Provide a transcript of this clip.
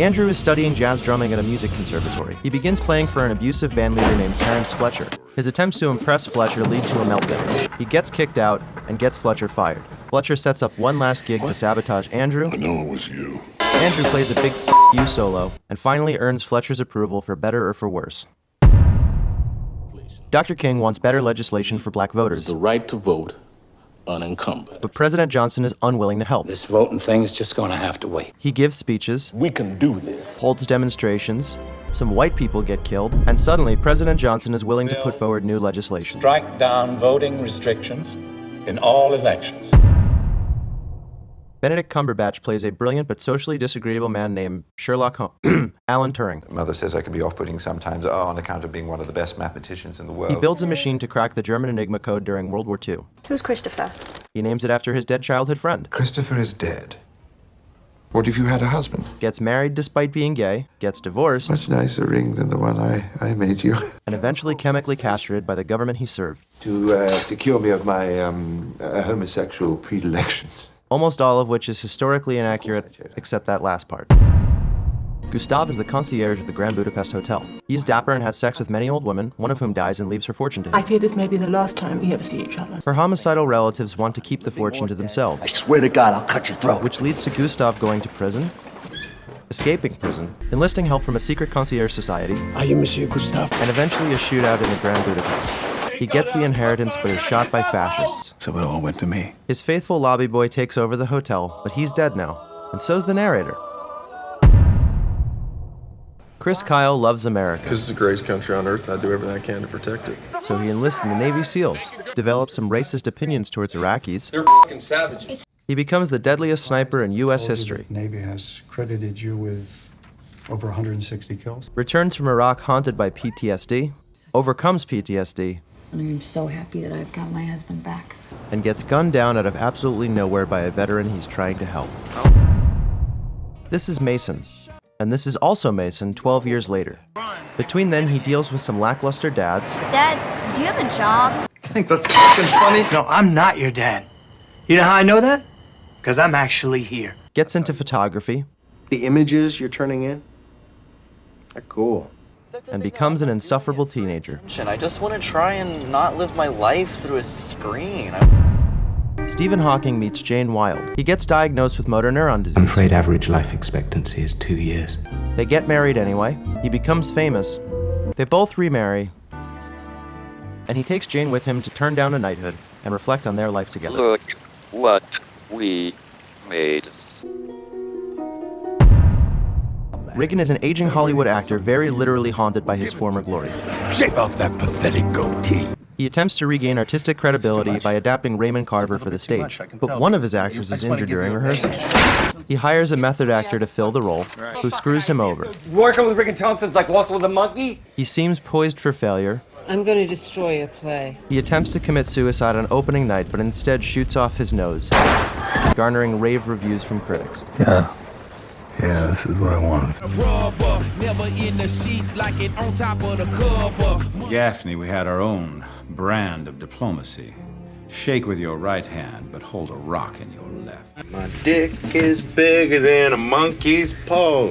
Andrew is studying jazz drumming at a music conservatory. He begins playing for an abusive bandleader named Terrence Fletcher. His attempts to impress Fletcher lead to a meltdown. He gets kicked out and gets Fletcher fired. Fletcher sets up one last gig to sabotage Andrew. I know it was you. Andrew plays a big you solo and finally earns Fletcher's approval for better or for worse. Dr. King wants better legislation for black voters. The right to vote unencumbered. But President Johnson is unwilling to help. This voting thing is just gonna have to wait. He gives speeches, We can do this. holds demonstrations, some white people get killed, and suddenly President Johnson is willing to put forward new legislation. Strike down voting restrictions in all elections. Benedict Cumberbatch plays a brilliant but socially disagreeable man named Sherlock Holmes, Alan Turing. Mother says I can be off-putting sometimes on account of being one of the best mathematicians in the world. He builds a machine to crack the German Enigma code during World War II. Who's Christopher? He names it after his dead childhood friend. Christopher is dead. What if you had a husband? Gets married despite being gay, gets divorced, Much nicer ring than the one I made you. and eventually chemically castrated by the government he served. To cure me of my homosexual predilections. Almost all of which is historically inaccurate, except that last part. Gustav is the concierge of the Grand Budapest Hotel. He's dapper and has sex with many old women, one of whom dies and leaves her fortune to him. I fear this may be the last time we ever see each other. Her homicidal relatives want to keep the fortune to themselves, I swear to God, I'll cut your throat. which leads to Gustav going to prison, escaping prison, enlisting help from a secret concierge society, Are you Monsieur Gustave? and eventually a shootout in the Grand Budapest. He gets the inheritance but is shot by fascists. So it all went to me. His faithful lobby boy takes over the hotel, but he's dead now, and so's the narrator. Chris Kyle loves America, This is the greatest country on earth. I do everything I can to protect it. so he enlists in the Navy SEALs, develops some racist opinions towards Iraqis. They're fucking savages. He becomes the deadliest sniper in U.S. history. Navy has credited you with over 160 kills. Returns from Iraq haunted by PTSD, overcomes PTSD, I'm so happy that I've got my husband back. and gets gunned down out of absolutely nowhere by a veteran he's trying to help. This is Mason, and this is also Mason 12 years later. Between then, he deals with some lackluster dads, Dad, do you have a job? You think that's fucking funny? No, I'm not your dad. You know how I know that? Because I'm actually here. gets into photography, The images you're turning in? They're cool. and becomes an insufferable teenager. I just want to try and not live my life through a screen. Stephen Hawking meets Jane Wilde. He gets diagnosed with motor neuron disease. I'm afraid average life expectancy is 2 years. They get married anyway. He becomes famous. They both remarry. And he takes Jane with him to turn down a knighthood and reflect on their life together. Look what we made. Reagan is an aging Hollywood actor very literally haunted by his former glory. Shave off that pathetic goatee. He attempts to regain artistic credibility by adapting Raymond Carver for the stage, but one of his actors is injured during rehearsal. He hires a method actor to fill the role, who screws him over. Working with Rick and Thompson's like walking with a monkey? He seems poised for failure. I'm going to destroy your play. He attempts to commit suicide on opening night, but instead shoots off his nose, garnering rave reviews from critics. Yeah, this is what I wanted. Gaffney, we had our own brand of diplomacy. Shake with your right hand, but hold a rock in your left. My dick is bigger than a monkey's paw.